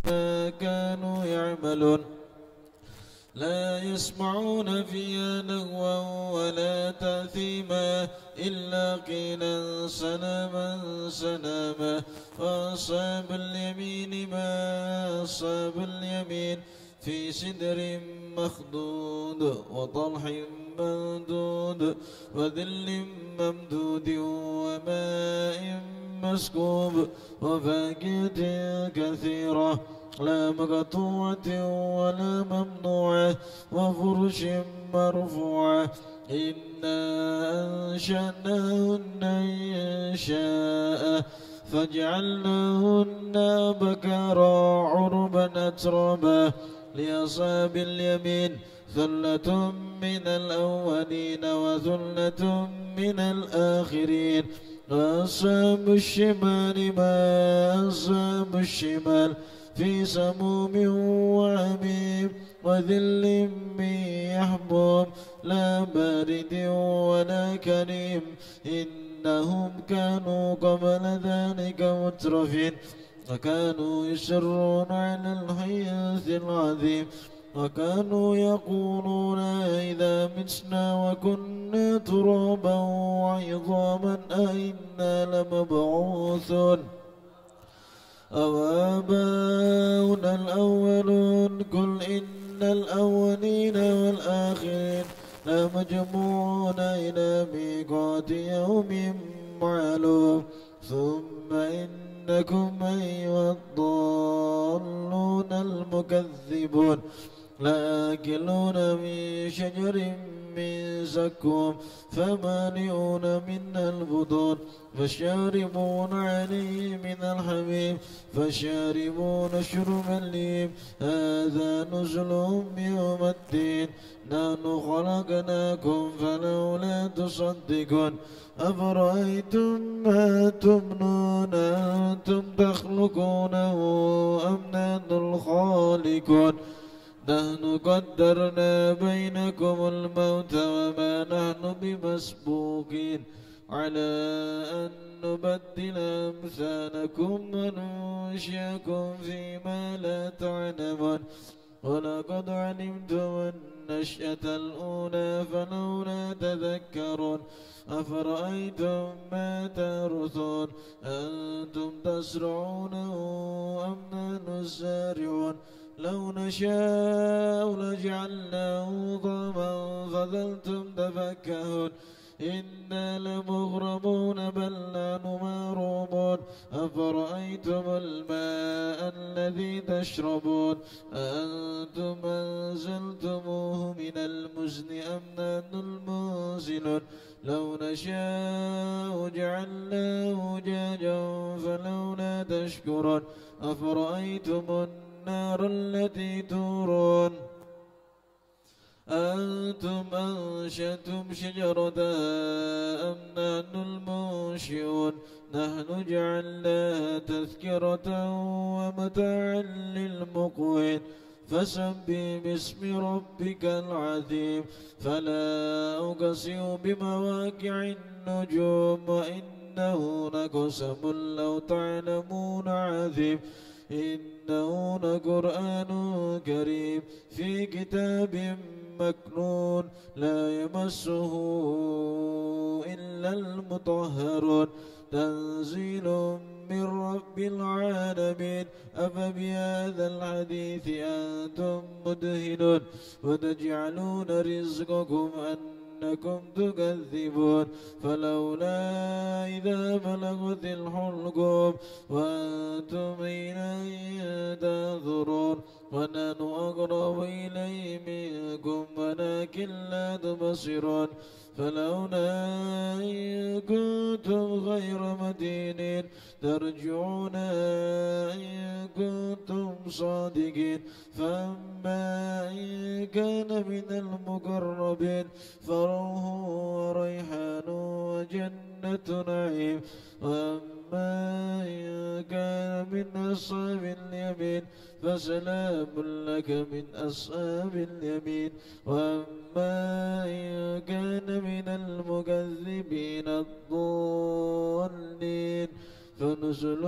ما كانوا يعملون لا يسمعون فيها لغوا ولا تأثيما إلا قيلا سلاما سلاما. وأصحاب اليمين ما أصحاب اليمين في سدر مخضود وطلح ممدود وذل ممدود وماء مسكوب وفاكهة كثيرة لا مقطوعة ولا ممنوعة وفرش مرفوعة. إنا أنشأناهن إنشاء فجعلناهن بكارا عربا أترابا. لأصحاب اليمين ثلة من الأولين وثلة من الآخرين. وأصحاب الشمال ما أصحاب الشمال في سموم وحميم وذل من يحموم لا بارد ولا كريم. إنهم كانوا قبل ذلك مترفين وكانوا يصرون على الحنث العظيم وكانوا يقولون إذا متنا وكنا ترابا وعظاما أئنا لمبعوثون أو آباؤنا الأولون. قل إن الأولين والآخرين لمجموعون إلى ميقات يوم معلوم. ثم إنكم أيها الضالون المكذبون لآكلون من شجر من زقوم فمالئون منها البطون فشاربون عليه من الحميم فشاربون شرب الليم. هذا نزلهم يوم الدين نحن خلقناكم فلولا تصدقون. أفرأيتم ما تمنون أنتم تخلقونه أم نحن الخالقون؟ نحن قدرنا بينكم الموت وما نحن بمسبوقين على أن نبدل أمثالكم وننشئكم فيما لا تعلمون. ولقد علمتم النشأة الأولى فلولا تذكرون. أفرأيتم ما ترثون أنتم تزرعونه أم نحن الزارعون؟ لو نشاء لجعلناه ضاما فظلتم تفكهون. إنا لمغرمون بل نحن محرومون. أفرأيتم الماء الذي تشربون أأنتم أنزلتموه من المزن أم نحن المنزلون؟ لو نشاء جعلناه أجاجا فلولا تشكرون. أفرأيتم النار التي تورون أنتم أنشأتم شجرتها أم نحن المنشئون؟ نحن جعلناها تذكرة ومتاعا للمقوين. فسبح باسم ربك العظيم. فلا أقسم بمواقع النجوم وإنه لقسم لو تعلمون عظيم. إنه لقرآن كريم في كتاب مكنون لا يمسه إلا المطهرون. تنزيل من رب العالمين. أفبهذا الحديث أنتم مدهنون وتجعلون رزقكم أنكم تكذبون. فلولا إذا بلغت الحلقوم وأنتم إليه تنظرون. ونحن أقرب إليه منكم ولكن لا تبصرون. فلولا إن كنتم غير مدينين ترجعونها إن كنتم صادقين فأما إن كان من المقربين فروح وريحان وجنة نعيم وأما إن كان من أصحاب اليمين فسلام لك من أصحاب اليمين وأما إن كان من المكذبين الضالين فنزل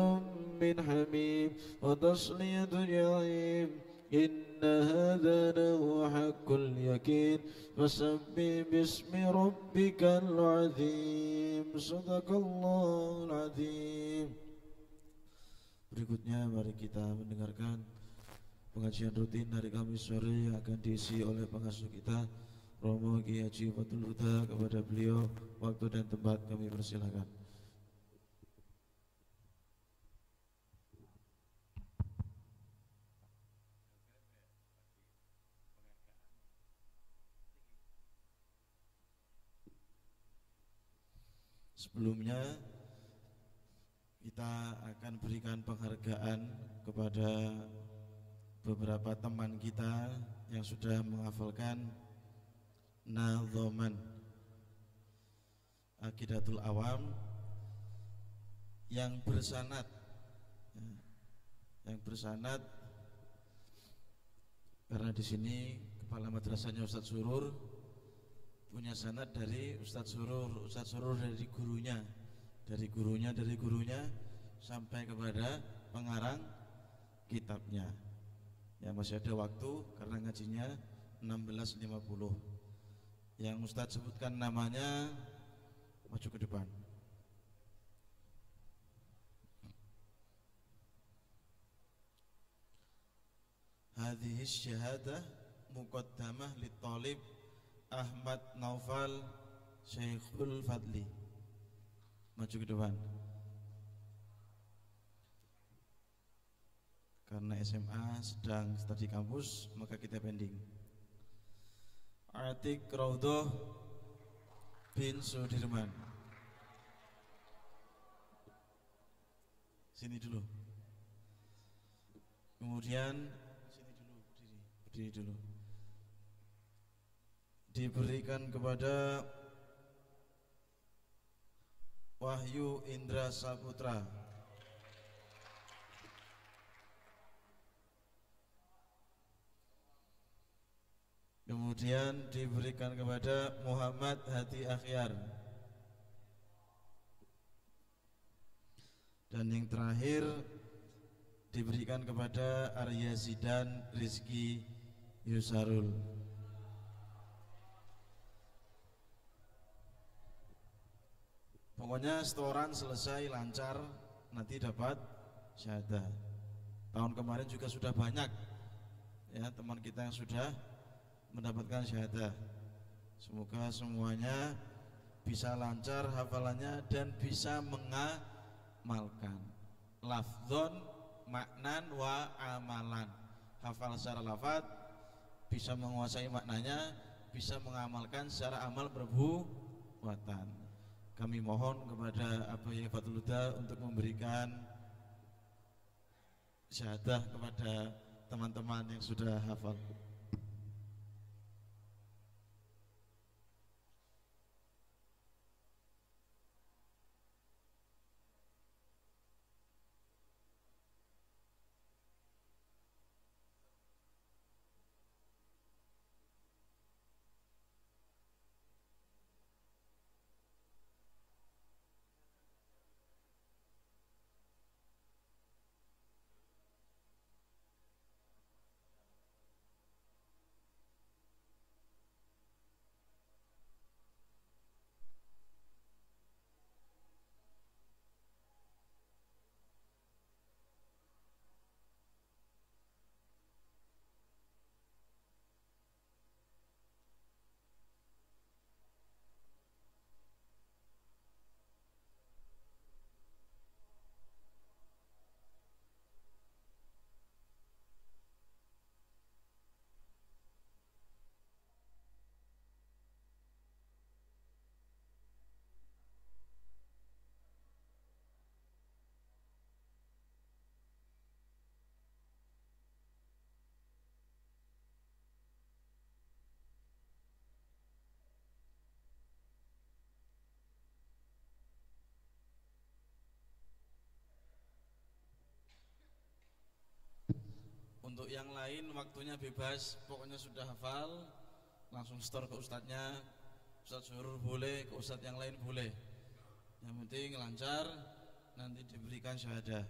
من حميم وتصلية جحيم إن هذا لهو حق اليقين فسبح باسم ربك العظيم صدق الله العظيم. Berikutnya mari kita mendengarkan pengajian rutin hari Kamis sore yang akan diisi oleh pengasuh kita Romo Kiai Haji Fathul Huda. Kepada beliau waktu dan tempat kami persilakan. Sebelumnya kita akan berikan penghargaan kepada beberapa teman kita yang sudah menghafalkan Nadhoman Aqidatul Awam yang bersanad karena di sini kepala madrasahnya Ustadz Surur punya sanad dari Ustadz Surur dari gurunya sampai kepada pengarang kitabnya. Ya masih ada waktu karena ngajinya 16.50. Yang Ustadz sebutkan namanya maju ke depan. Hadhihi syahadah muqaddamah li talib Ahmad Naufal Syekhul Fadli. Maju ke depan. Karena SMA sedang studi kampus, maka kita pending. Atik Raudhoh bin Sudirman. Sini dulu. Kemudian sini dulu, berdiri dulu. Diberikan kepada Wahyu Indra Saputra. Kemudian diberikan kepada Muhammad Hadi Akhyar. Dan yang terakhir diberikan kepada Arya Zidan Rizky Yusarul. Pokoknya setoran selesai lancar, nanti dapat syahadah. Tahun kemarin juga sudah banyak ya teman kita yang sudah mendapatkan syahadah. Semoga semuanya bisa lancar hafalannya dan bisa mengamalkan. Lafdzon, maknan, wa amalan. Hafal secara lafaz, bisa menguasai maknanya, bisa mengamalkan secara amal perbuatan. Kami mohon kepada Abu Fathul Huda untuk memberikan syahadah kepada teman-teman yang sudah hafal. Untuk yang lain waktunya bebas, pokoknya sudah hafal langsung store ke ustadznya. Ustadz Zuhur boleh, ke ustadz yang lain boleh. Yang penting lancar, nanti diberikan syahadah.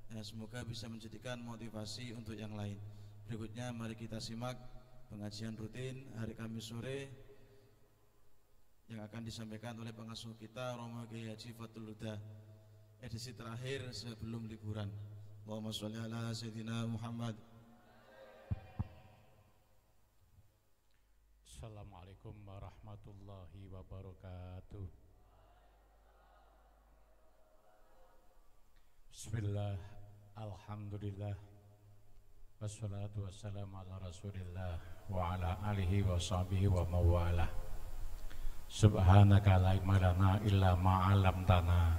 Ya, semoga bisa menjadikan motivasi untuk yang lain. Berikutnya mari kita simak pengajian rutin hari Kamis sore yang akan disampaikan oleh pengasuh kita Romo Kiai Haji Fathul Huda, edisi terakhir sebelum liburan. Allahumma sholli ala sayyidina Muhammad. Assalamualaikum warahmatullahi wabarakatuh. Bismillah, alhamdulillah, wassalatu wassalamu ala rasulillah wa ala alihi wa sahbihi wa mawalah. Subhanaka la ilma lana illa ma 'allamtana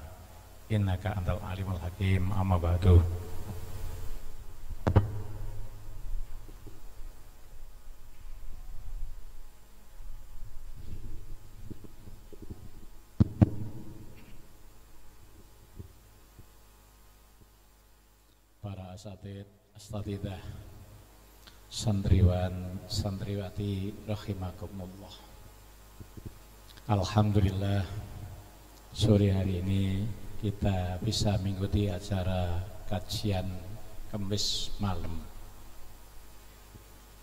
innaka antal alimul hakim. Amma ba'du. Para asatid, astatidah, santriwan, santriwati rahimakumullah. Alhamdulillah, sore hari ini kita bisa mengikuti acara kajian Kamis malam.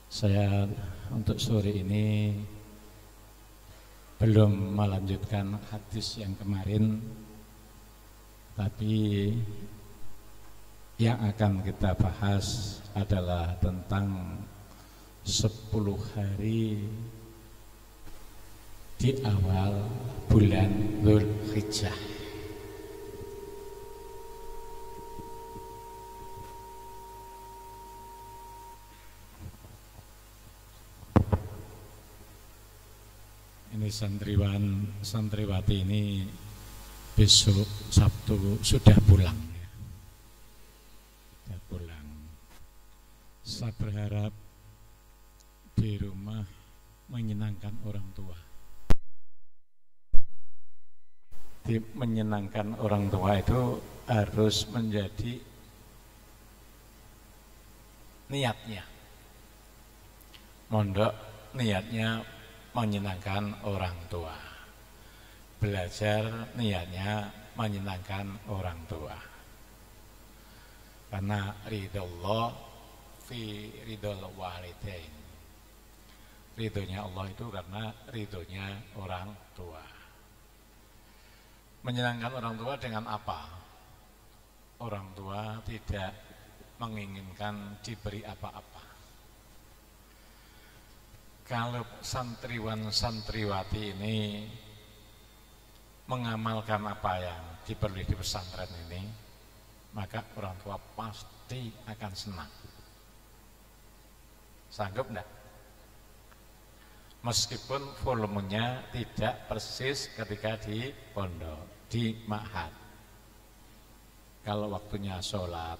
Saya untuk sore ini belum melanjutkan hadis yang kemarin, tapi yang akan kita bahas adalah tentang 10 hari di awal bulan Dzulhijjah. Ini santriwan, santriwati ini besok Sabtu sudah pulang. Saya berharap di rumah menyenangkan orang tua. Menyenangkan orang tua itu harus menjadi niatnya. Mondok niatnya menyenangkan orang tua. Belajar niatnya menyenangkan orang tua. Karena ridho fi ridhol walidain. Ridhonya Allah itu karena ridhonya orang tua. Menyenangkan orang tua dengan apa? Orang tua tidak menginginkan diberi apa-apa. Kalau santriwan santriwati ini mengamalkan apa yang diberi di pesantren ini, maka orang tua pasti akan senang. Sanggup enggak? Meskipun volumenya tidak persis ketika di pondok, di ma'had. Kalau waktunya sholat,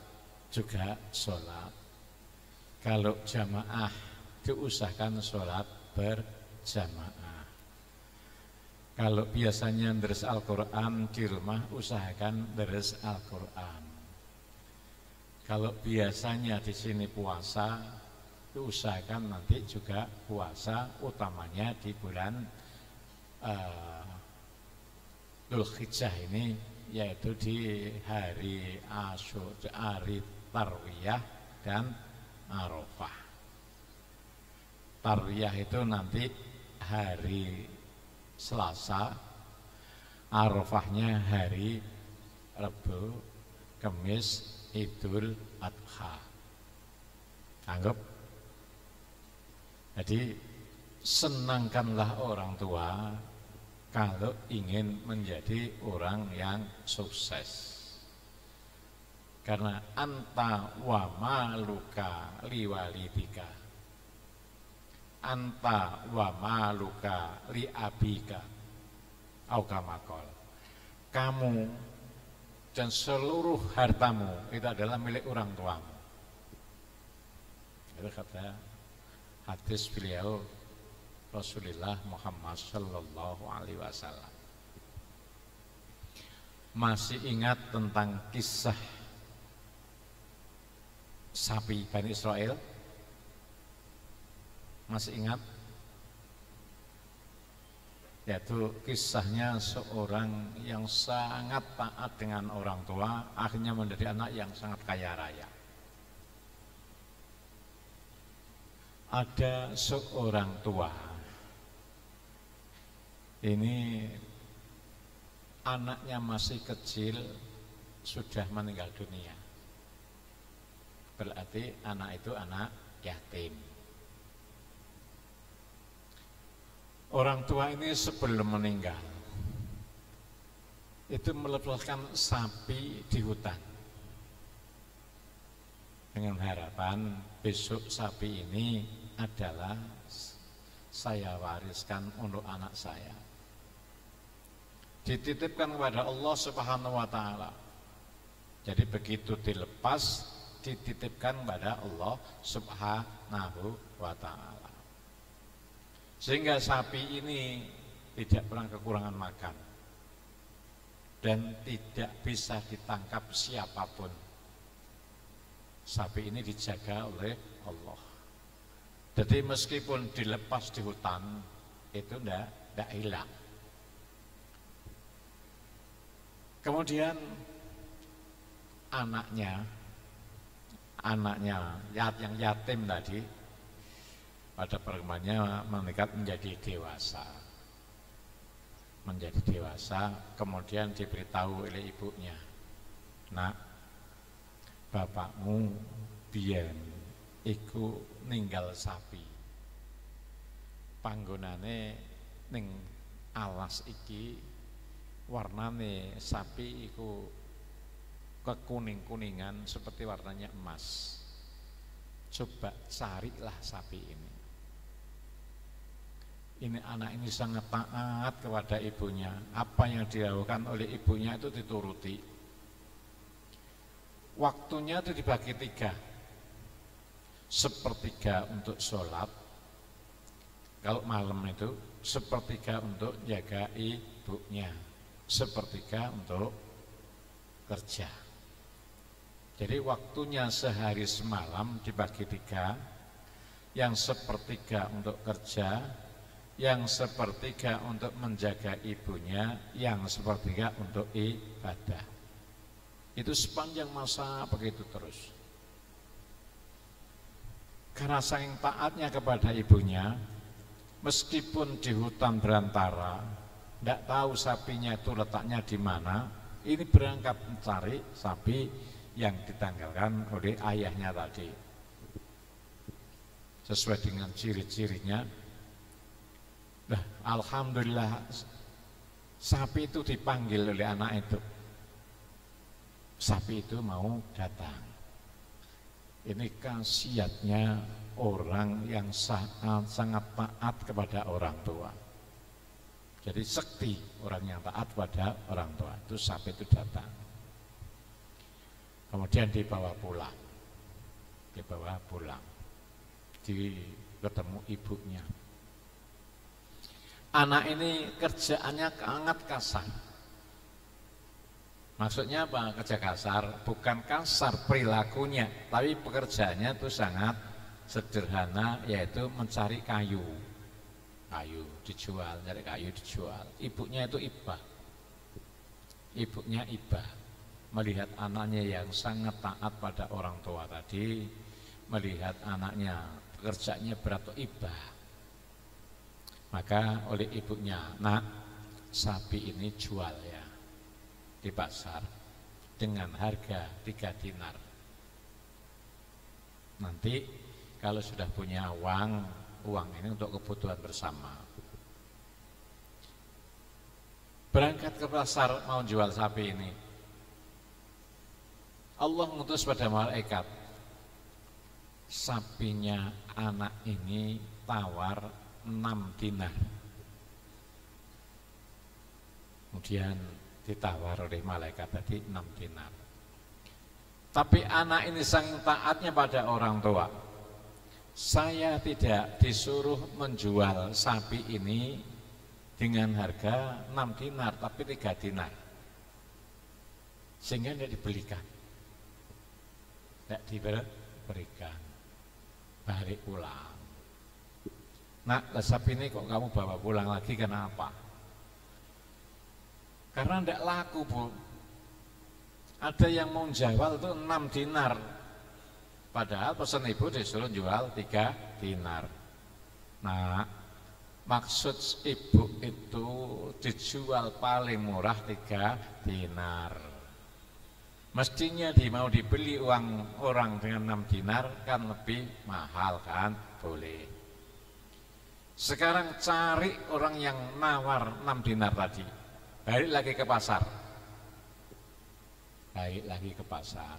juga sholat. Kalau jamaah, diusahakan sholat berjamaah. Kalau biasanya deres Al-Quran di rumah, usahakan deres Al-Quran. Kalau biasanya di sini puasa, usahakan nanti juga puasa utamanya di bulan Dzulhijjah ini, yaitu di hari Asyura, hari Tarwiyah dan Arafah. Tarwiyah itu nanti hari Selasa, Arafahnya hari Rabu, Kamis, Idul Adha. Anggap. Jadi senangkanlah orang tua kalau ingin menjadi orang yang sukses. Karena anta wa maluka liwalidika, anta wa maluka li abika, au kamakol. Kamu dan seluruh hartamu itu adalah milik orang tuamu. Itu kata hadis beliau Rasulullah Muhammad Sallallahu Alaihi Wasallam. Masih ingat tentang kisah sapi Bani Israel? Masih ingat? Yaitu kisahnya seorang yang sangat taat dengan orang tua, akhirnya menjadi anak yang sangat kaya raya. Ada seorang tua, ini anaknya masih kecil sudah meninggal dunia. Berarti anak itu anak yatim. Orang tua ini sebelum meninggal itu melepaskan sapi di hutan dengan harapan besok sapi ini adalah saya wariskan untuk anak saya. Dititipkan kepada Allah Subhanahu wa taala. Jadi begitu dilepas dititipkan kepada Allah Subhanahu wa taala. Sehingga sapi ini tidak pernah kekurangan makan dan tidak bisa ditangkap siapapun. Sapi ini dijaga oleh Allah. Jadi meskipun dilepas di hutan itu tidak hilang. Kemudian anaknya yang yatim tadi pada perkembangannya meningkat menjadi dewasa. Kemudian diberitahu oleh ibunya, "Nak, bapakmu biyen iku ninggal sapi. Panggonane ning alas iki warnane sapi iku kekuning-kuningan seperti warnanya emas. Coba carilah sapi ini." Ini anak ini sangat taat kepada ibunya. Apa yang dilakukan oleh ibunya itu dituruti. Waktunya itu dibagi 3. Sepertiga untuk sholat, kalau malam itu, sepertiga untuk jaga ibunya, sepertiga untuk kerja. Jadi waktunya sehari semalam dibagi 3, yang sepertiga untuk kerja, yang sepertiga untuk menjaga ibunya, yang sepertiga untuk ibadah. Itu sepanjang masa begitu terus. Karena saking taatnya kepada ibunya, meskipun di hutan berantara, tidak tahu sapinya itu letaknya di mana, ini berangkat mencari sapi yang ditanggalkan oleh ayahnya tadi. Sesuai dengan ciri-cirinya. Nah, alhamdulillah sapi itu dipanggil oleh anak itu. Sapi itu mau datang. Ini khasiatnya orang yang sangat taat kepada orang tua. Jadi sekti orang yang taat pada orang tua. Itu sapi itu datang. Kemudian dibawa pulang. Ketemu ibunya. Anak ini kerjaannya sangat kasar. Maksudnya apa kerja kasar? Bukan kasar perilakunya, tapi pekerjaannya itu sangat sederhana, yaitu mencari kayu dijual, cari kayu dijual. Ibunya itu ibah. Melihat anaknya yang sangat taat pada orang tua tadi, melihat anaknya pekerjaannya berat atau ibah. Maka oleh ibunya, "Nak, sapi ini jual ya di pasar dengan harga 3 dinar. Nanti kalau sudah punya uang ini untuk kebutuhan bersama." Berangkat ke pasar mau jual sapi ini. Allah mengutus pada malaikat, sapinya anak ini tawar 6 dinar. Kemudian ditawar oleh malaikat tadi 6 dinar. Tapi anak ini sangat taatnya pada orang tua. Saya tidak disuruh menjual sapi ini dengan harga 6 dinar, tapi 3 dinar. Sehingga tidak dibelikan. Tidak dibeli. berikan. Balik pulang. Nak, sapi ini kok kamu bawa pulang lagi, kenapa? Karena tidak laku, Bu. Ada yang mau jual itu 6 dinar. Padahal pesan ibu disuruh jual 3 dinar. Nah, maksud ibu itu dijual paling murah 3 dinar. Mestinya mau dibeli uang orang dengan 6 dinar kan lebih mahal kan? Boleh. Sekarang cari orang yang nawar 6 dinar tadi. Balik lagi ke pasar. Balik lagi ke pasar.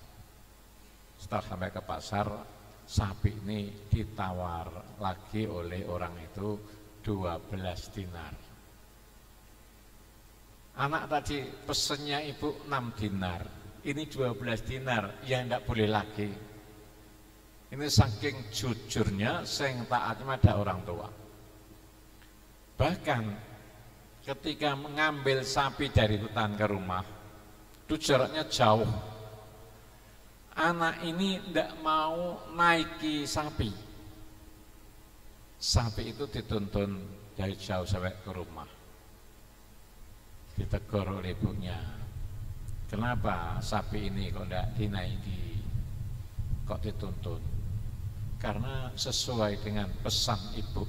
Setelah sampai ke pasar, sapi ini ditawar lagi oleh orang itu 12 dinar. Anak tadi pesennya ibu 6 dinar. Ini 12 dinar, ya tidak boleh lagi. Ini saking jujurnya, saking taatnya ada orang tua. Bahkan ketika mengambil sapi dari hutan ke rumah, itu jaraknya jauh. Anak ini tidak mau naiki sapi. Sapi itu dituntun dari jauh sampai ke rumah. Ditegur oleh ibunya. Kenapa sapi ini kok tidak dinaiki? Kok dituntun? Karena sesuai dengan pesan ibu,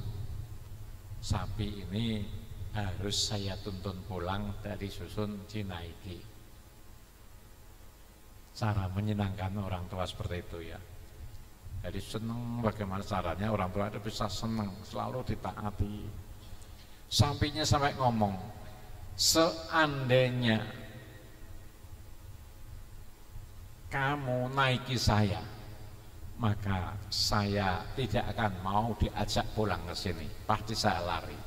sapi ini harus saya tuntun pulang dari susun dinaiki. Cara menyenangkan orang tua seperti itu ya. Jadi senang bagaimana caranya orang tua itu bisa senang, selalu ditaati. Sapinya sampai ngomong, seandainya kamu naiki saya, maka saya tidak akan mau diajak pulang ke sini, pasti saya lari.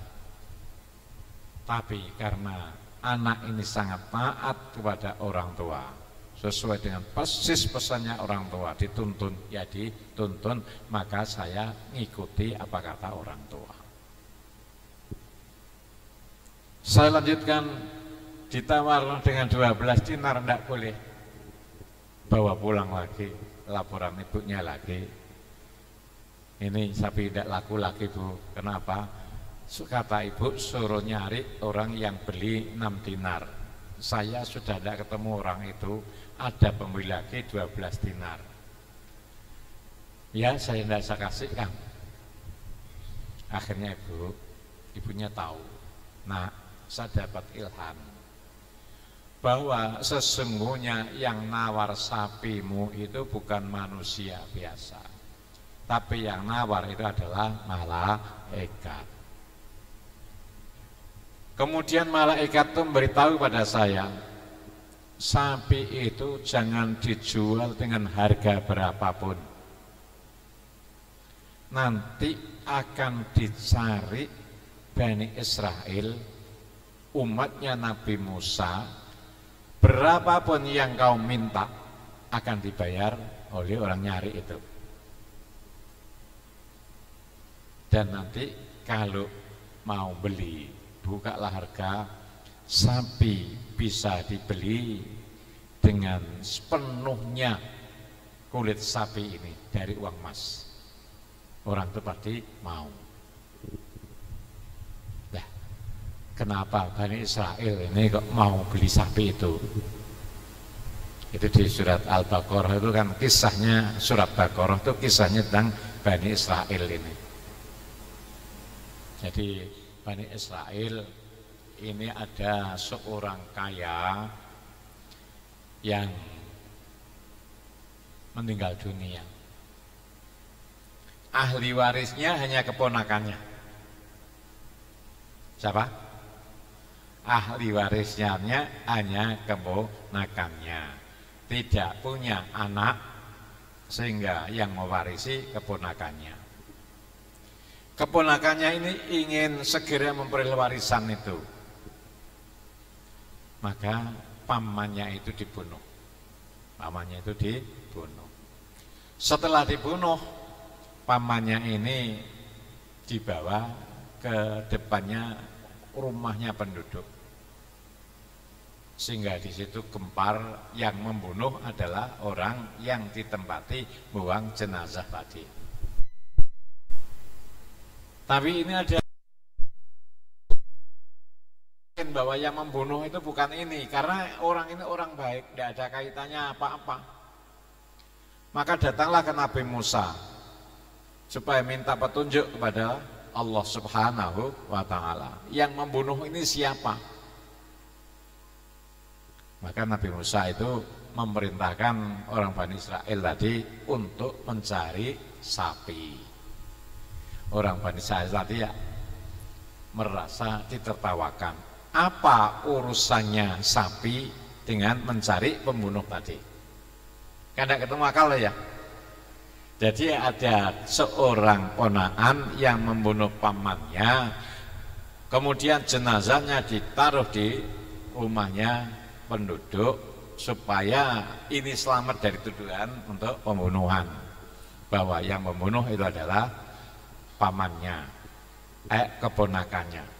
Tapi karena anak ini sangat taat kepada orang tua, sesuai dengan persis pesannya orang tua, dituntun, ya dituntun, maka saya ngikuti apa kata orang tua. Saya lanjutkan, ditawar dengan 12 dinar, tidak boleh. Bawa pulang lagi, laporan ibunya lagi. Ini sapi tidak laku lagi, Bu. Kenapa? Kata ibu suruh nyari orang yang beli 6 dinar. Saya sudah tidak ketemu orang itu, ada pembeli lagi 12 dinar. Ya, saya tidak saya kasihkan. Akhirnya ibunya tahu. Nah, saya dapat ilham bahwa sesungguhnya yang nawar sapimu itu bukan manusia biasa, tapi yang nawar itu adalah malaikat. Kemudian malaikat itu memberitahu pada saya, sapi itu jangan dijual dengan harga berapapun. Nanti akan dicari Bani Israel, umatnya Nabi Musa, berapapun yang kau minta akan dibayar oleh orang nyari itu. Dan nanti kalau mau beli, bukalah harga, sapi bisa dibeli dengan sepenuhnya kulit sapi ini dari uang emas. Orang itu pasti mau. Nah, kenapa Bani Israel ini kok mau beli sapi itu? Itu di surat Al-Baqarah itu kan kisahnya, surat Baqarah itu kisahnya tentang Bani Israel ini. Jadi Bani Israel ini ada seorang kaya yang meninggal dunia. Ahli warisnya hanya keponakannya. Siapa? Ahli warisnya hanya keponakannya. Tidak punya anak, sehingga yang mewarisi keponakannya. Keponakannya ini ingin segera memperoleh warisan itu. Maka pamannya itu dibunuh. Pamannya itu dibunuh. Setelah dibunuh, pamannya ini dibawa ke depannya rumahnya penduduk. Sehingga di situ gempar, yang membunuh adalah orang yang ditempati buang jenazah tadi. Tapi ini ada bahwa yang membunuh itu bukan ini, karena orang ini orang baik, tidak ada kaitannya apa-apa. Maka datanglah ke Nabi Musa supaya minta petunjuk kepada Allah Subhanahu wa ta'ala. Yang membunuh ini siapa? Maka Nabi Musa itu memerintahkan orang Bani Israel tadi untuk mencari sapi. Orang Bani Israel tadi ya merasa ditertawakan. Apa urusannya sapi dengan mencari pembunuh tadi? Kan tidak ketemu akal ya. Jadi ada seorang ponakan yang membunuh pamannya, kemudian jenazahnya ditaruh di rumahnya penduduk supaya ini selamat dari tuduhan untuk pembunuhan, bahwa yang membunuh itu adalah pamannya, keponakannya.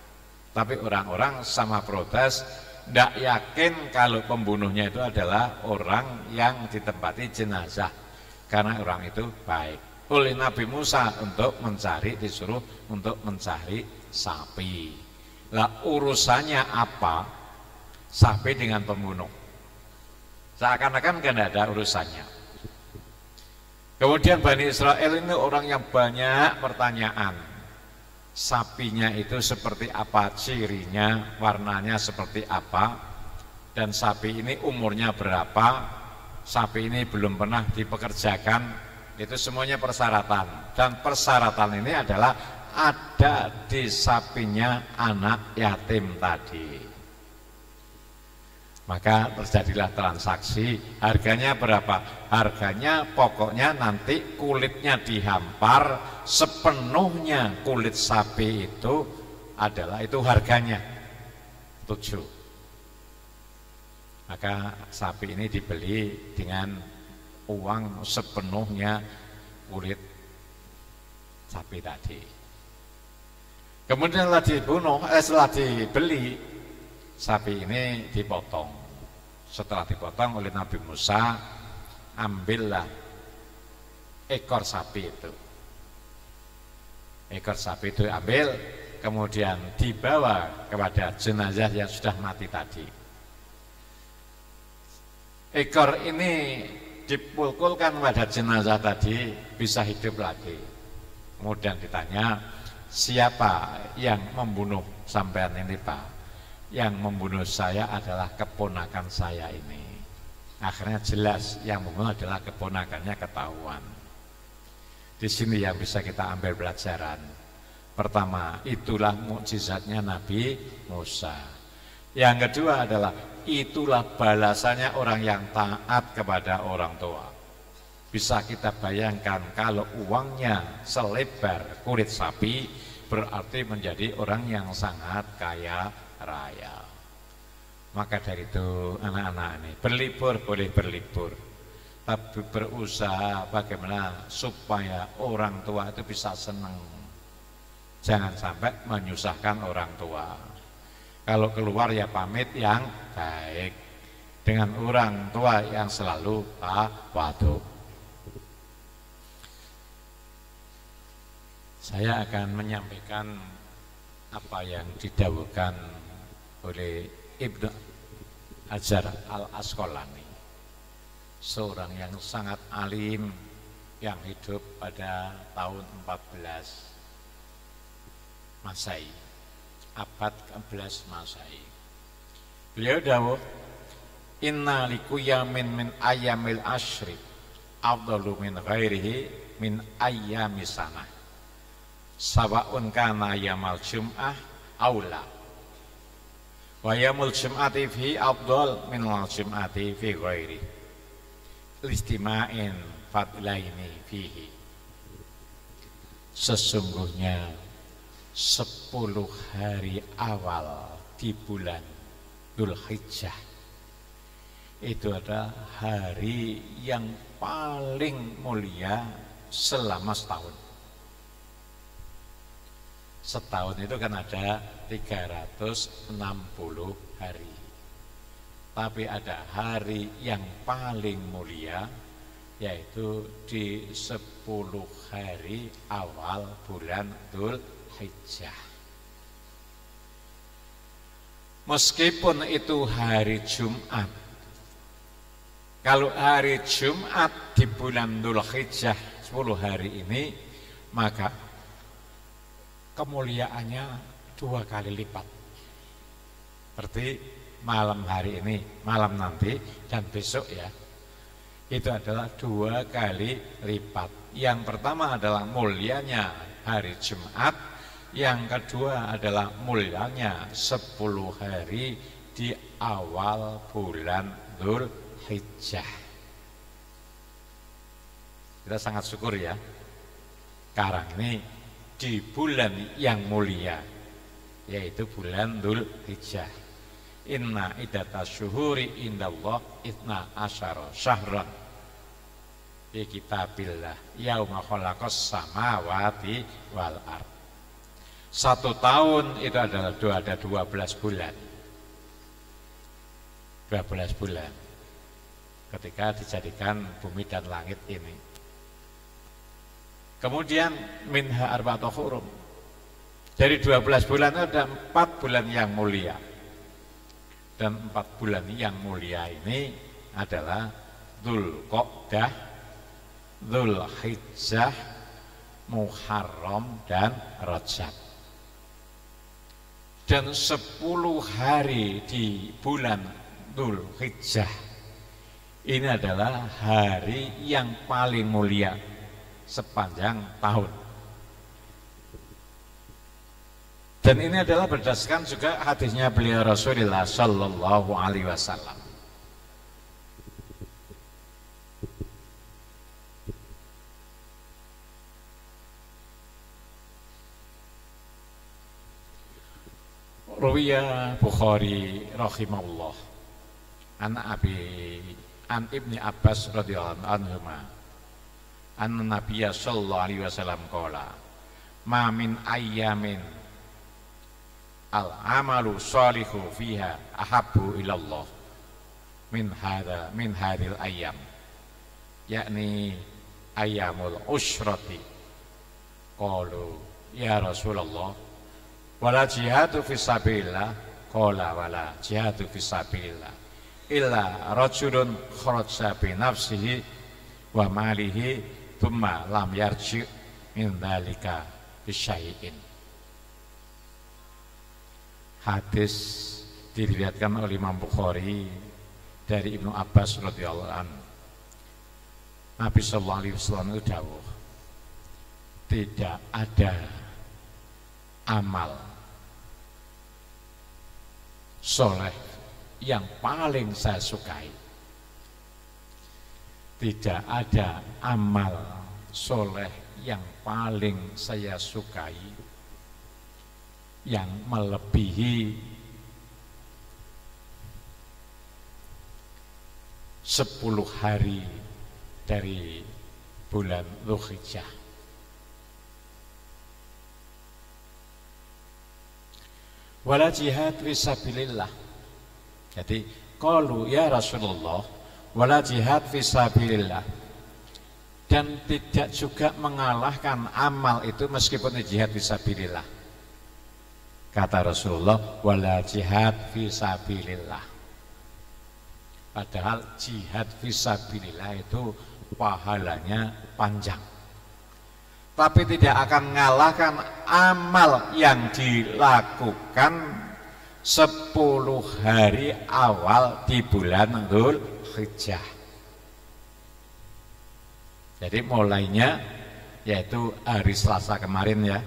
Tapi orang-orang sama protes, tidak yakin kalau pembunuhnya itu adalah orang yang ditempati jenazah, karena orang itu baik. Oleh Nabi Musa untuk mencari, disuruh untuk mencari sapi. Lah urusannya apa sapi dengan pembunuh? Seakan-akan kan tidak ada urusannya. Kemudian Bani Israel ini orang yang banyak pertanyaan. Sapinya itu seperti apa, cirinya, warnanya seperti apa, dan sapi ini umurnya berapa, sapi ini belum pernah dipekerjakan, itu semuanya persyaratan. Dan persyaratan ini adalah ada di sapinya anak yatim tadi. Maka terjadilah transaksi. Harganya berapa? Harganya pokoknya nanti kulitnya dihampar, sepenuhnya kulit sapi itu adalah itu harganya 7. Maka sapi ini dibeli dengan uang sepenuhnya kulit sapi tadi. Kemudian setelah dibeli, sapi ini dipotong. Setelah dipotong oleh Nabi Musa, ambillah ekor sapi itu. Ekor sapi itu ambil, kemudian dibawa kepada jenazah yang sudah mati tadi. Ekor ini dipukulkan pada jenazah tadi, bisa hidup lagi. Kemudian ditanya, siapa yang membunuh sampean ini Pak? Yang membunuh saya adalah keponakan saya ini. Akhirnya jelas yang membunuh adalah keponakannya, ketahuan. Di sini yang bisa kita ambil pelajaran. Pertama, itulah mukjizatnya Nabi Musa. Yang kedua adalah itulah balasannya orang yang taat kepada orang tua. Bisa kita bayangkan kalau uangnya selebar kulit sapi, berarti menjadi orang yang sangat kaya raya. Maka dari itu anak-anak ini berlibur boleh berlibur, tapi berusaha bagaimana supaya orang tua itu bisa senang. Jangan sampai menyusahkan orang tua. Kalau keluar ya pamit yang baik dengan orang tua yang selalu tawadhu. Saya akan menyampaikan apa yang didhawuhkan oleh Ibnu Hajar Al-Asqalani, seorang yang sangat alim yang hidup pada tahun 14 Masehi, abad ke-11 Masehi. Beliau dawuh, inna likuyamin min ayyamil asyri afdalu min ghairihi min ayyami sanah, sawaun kana yamal jum'ah aula wa yamul jum'ati fi afdal min al jum'ati fi ghairi listima'in fadlaini fihi. Sesungguhnya 10 hari awal di bulan Dzulhijjah itu adalah hari yang paling mulia selama setahun. Setahun itu kan ada 360 hari. tapi ada hari yang paling mulia, yaitu di 10 hari awal bulan Dzulhijjah. Meskipun itu hari Jumat, kalau hari Jumat di bulan Dzulhijjah 10 hari ini, maka kemuliaannya 2 kali lipat. Seperti malam hari ini, malam nanti, dan besok ya. Itu adalah 2 kali lipat. Yang pertama adalah mulianya hari Jumat, yang kedua adalah mulianya 10 hari di awal bulan Dzulhijjah. Kita sangat syukur ya, sekarang ini di bulan yang mulia, yaitu bulan Dzulhijjah. Inna iddatas syuhuri indallah itna asyara syahran fi kitabillah yauma khalaqas samawati wal ard. 1 tahun itu adalah ada 12 bulan. 12 bulan ketika dijadikan bumi dan langit ini. Kemudian minha arba'atu hurum. Dari 12 bulan ada 4 bulan yang mulia. Dan 4 bulan yang mulia ini adalah Dzulqa'dah, Dzulhijjah, Muharram, dan Rajab. Dan 10 hari di bulan Dzulhijjah ini adalah hari yang paling mulia sepanjang tahun. Dan ini adalah berdasarkan juga hadisnya beliau Rasulullah Sallallahu Alaihi Wasallam. Ruwiya Bukhari rahimahullah an Ibni Abbas radhiyallahu anhuma anna Nabiyya sallallahu alaihi wasallam qala ma min ayyamin al-amalu shalihu fiha ahabbu ilallah min hadhil ayyam, yakni ayyamul ushrati. Qalu ya Rasulullah wala jihadu fisabilillah, qala wala jihadu fisabilillah illa rajulun kharaja bi nafsihi wa malihi thumma lam yarji min dzalika bisyai'in. Hadis diriwayatkan oleh Imam Bukhari dari Ibnu Abbas radhiyallahu anhu. Nabi sallallahu alaihi wasallam itu dawuh, tidak ada amal soleh yang paling saya sukai. Tidak ada amal soleh yang paling saya sukai yang melebihi 10 hari dari bulan Dzulhijjah. Wala jihad fisabilillah. Jadi qalu ya Rasulullah wala jihad fisabilillah, dan tidak juga mengalahkan amal itu meskipun jihad fisabilillah. Kata Rasulullah wala jihad fisabilillah. Padahal jihad fisabilillah itu pahalanya panjang, tapi tidak akan mengalahkan amal yang dilakukan 10 hari awal di bulan Dzulhijjah. Jadi mulainya yaitu hari Selasa kemarin ya,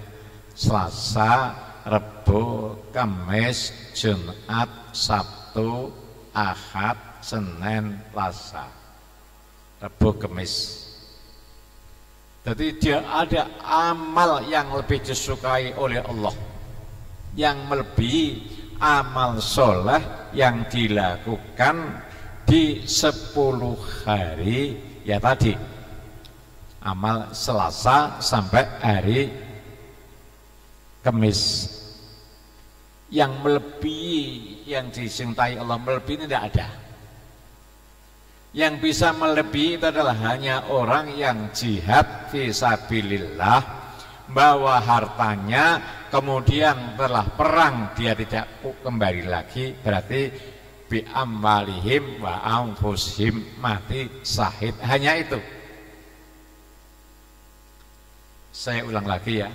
Selasa, Rebo, Kamis, Jumat, Sabtu, Ahad, Senin, Selasa, Rebo, Kamis. Jadi dia ada amal yang lebih disukai oleh Allah, yang melebihi amal soleh yang dilakukan di 10 hari ya tadi, amal Selasa sampai hari Kamis, yang melebihi yang dicintai Allah melebihi ini tidak ada. Yang bisa melebihi itu adalah hanya orang yang jihad fisabilillah, bawa hartanya, kemudian telah perang dia tidak kembali lagi, berarti bi amwalihim wa anfusihim, mati syahid. Hanya itu. Saya ulang lagi ya,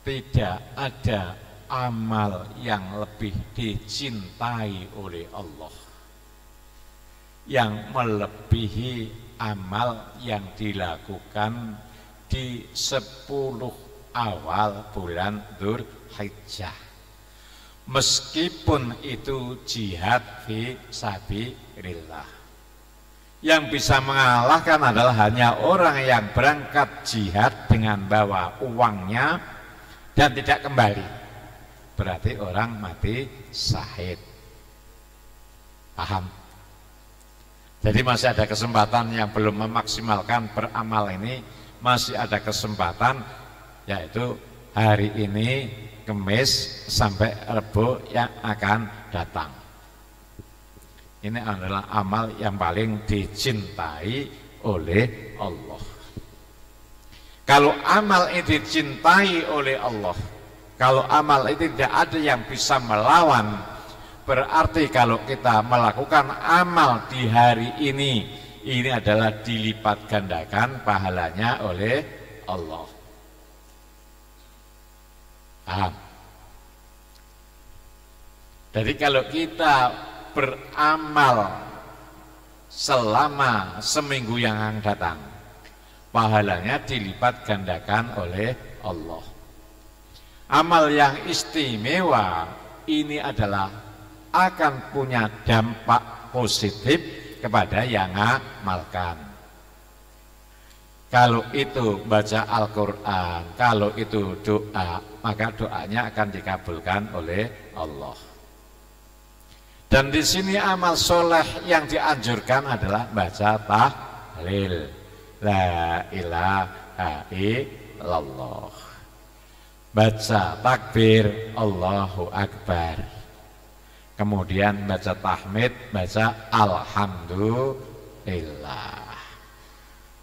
tidak ada amal yang lebih dicintai oleh Allah yang melebihi amal yang dilakukan di 10 awal bulan Dzulhijjah. Meskipun itu jihad fi sabilillah. Yang bisa mengalahkan adalah hanya orang yang berangkat jihad dengan bawa uangnya dan tidak kembali. Berarti orang mati syahid. Paham? Jadi masih ada kesempatan yang belum memaksimalkan beramal ini, masih ada kesempatan, yaitu hari ini Kamis sampai Rebo yang akan datang. Ini adalah amal yang paling dicintai oleh Allah. Kalau amal ini dicintai oleh Allah, kalau amal itu tidak ada yang bisa melawan, berarti kalau kita melakukan amal di hari ini adalah dilipat gandakan pahalanya oleh Allah. Paham? Jadi kalau kita beramal selama seminggu yang akan datang, pahalanya dilipat gandakan oleh Allah. Amal yang istimewa ini adalah akan punya dampak positif kepada yang ngamalkan. Kalau itu baca Al-Quran, kalau itu doa, maka doanya akan dikabulkan oleh Allah. Dan di sini amal soleh yang dianjurkan adalah baca tahlil, la ilaha illallah, baca takbir, Allahu Akbar, kemudian baca tahmid, baca alhamdulillah,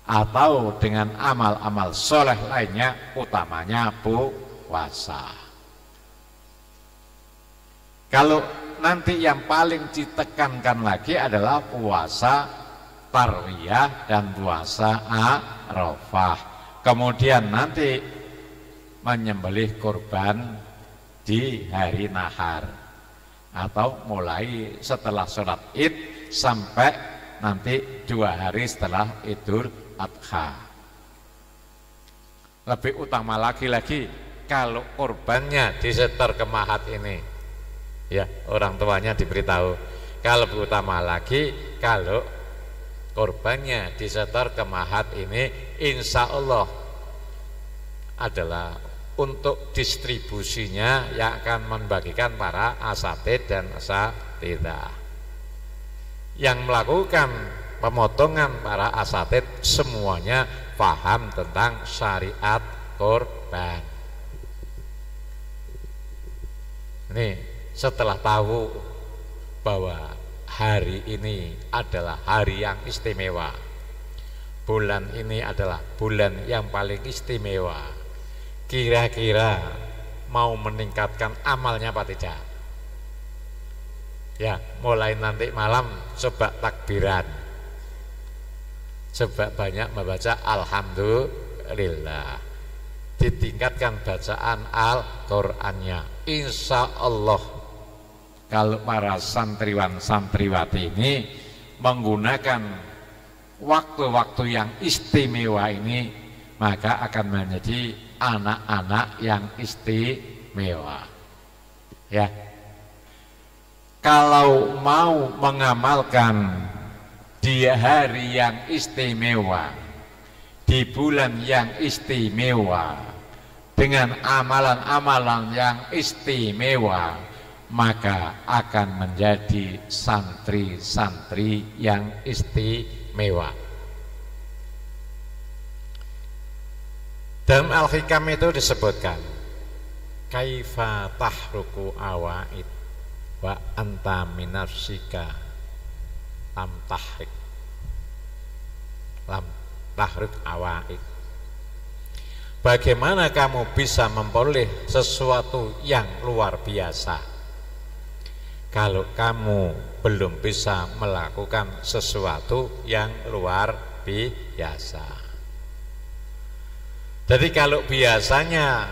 atau dengan amal-amal soleh lainnya, utamanya puasa. Kalau nanti yang paling ditekankan lagi adalah puasa tarwiyah dan puasa Arafah, kemudian nanti menyembelih kurban di hari nahar, atau mulai setelah sholat id sampai nanti 2 hari setelah Idul Adha. Lebih utama lagi kalau kurbannya disetor ke mahat ini, ya orang tuanya diberitahu. Kalau lebih utama lagi kalau kurbannya disetor ke mahat ini, insya Allah adalah untuk distribusinya yang akan membagikan para asatid dan asatidah. Yang melakukan pemotongan para asatid semuanya paham tentang syariat kurban. Ini setelah tahu bahwa hari ini adalah hari yang istimewa, bulan ini adalah bulan yang paling istimewa, kira-kira mau meningkatkan amalnya apa tidak? Ya, mulai nanti malam coba takbiran, coba banyak membaca alhamdulillah, ditingkatkan bacaan Al-Qur'annya. Insya Allah kalau para santriwan santriwati ini menggunakan waktu-waktu yang istimewa ini, maka akan menjadi anak-anak yang istimewa. Ya, kalau mau mengamalkan di hari yang istimewa, di bulan yang istimewa, dengan amalan-amalan yang istimewa, maka akan menjadi santri-santri yang istimewa. Dalam Al-Hikam itu disebutkan kaifa tahruku awaid, wa anta minafsika lam tahrik awaik. Bagaimana kamu bisa memperoleh sesuatu yang luar biasa kalau kamu belum bisa melakukan sesuatu yang luar biasa? Jadi kalau biasanya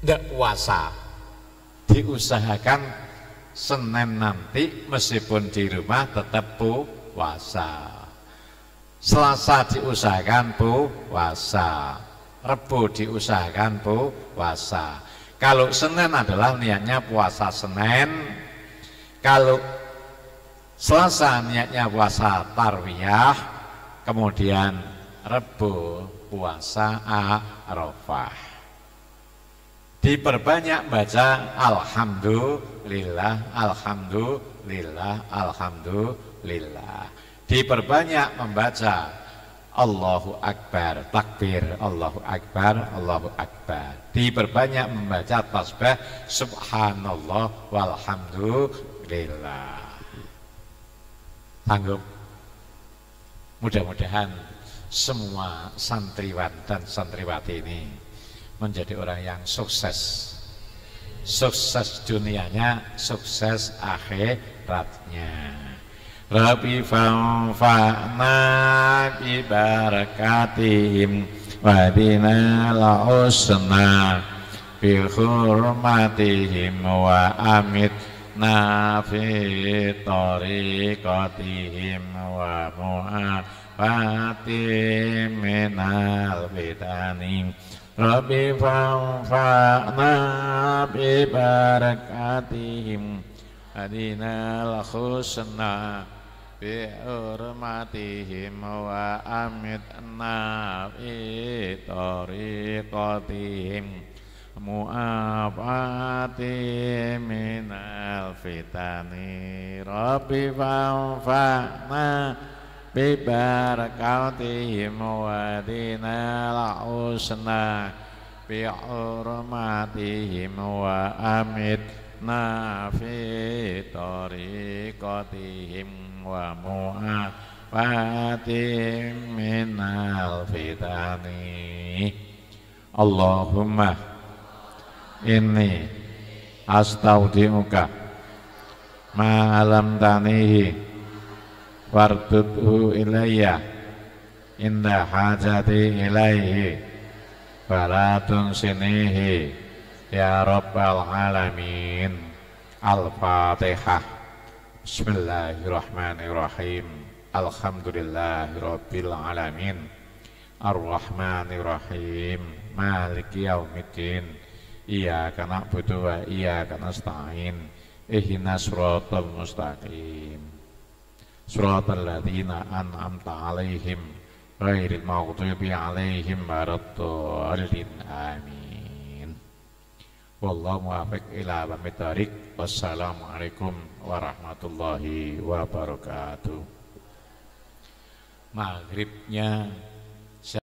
tidak puasa, diusahakan Senin nanti meskipun di rumah tetap puasa. Selasa diusahakan puasa, Rebo diusahakan puasa. Kalau Senin adalah niatnya puasa Senin, kalau Selasa niatnya puasa tarwiyah, kemudian Rebo puasa Arafah. Diperbanyak baca alhamdulillah, alhamdulillah, alhamdulillah. Diperbanyak membaca Allahu Akbar, takbir, Allahu Akbar, Allahu Akbar. Diperbanyak membaca tasbih subhanallah walhamdulillah. Sanggup? Mudah-mudahan semua santriwan dan santriwati ini menjadi orang yang sukses. Sukses dunianya, sukses akhiratnya. Rabbi fanfa'na bi barakatihim wadina la'usna bi hurmatihim wa amitna fi tariqatihim wa mu'afatihim minal fitani. Rabbi fanfa'na bi barakatihim wadina la'usna bi hurmatihim wa amitna fi tariqatihim mu'afatihim minal fitani. Rabbi fanfa'na bi barakatihim wa dinal husna bi hurmatihim wa amitna fi tariqatihim wa mu'afatihim minal fitani. Allahumma inni astaudi'uka ma alamtanihi wardudhu ilayya inda hajati ilaihi fala tunsinihi ya rabbal alamin. Al-Fatihah. Bismillahirrahmanirrahim. Alhamdulillahirabbil alamin. Ar-Rahmanirrahim. Maliki yaumiddin. Iyyaka na'budu wa iyyaka nasta'in. Ihdinas siratal mustaqim. Siratal ladzina an'amta 'alaihim ghairil maghdubi 'alaihim waladdallin. Amin. Wallahu muwaffiq ila aqwamit thoriq. Wassalamualaikum warahmatullahi wabarakatuh. Maghribnya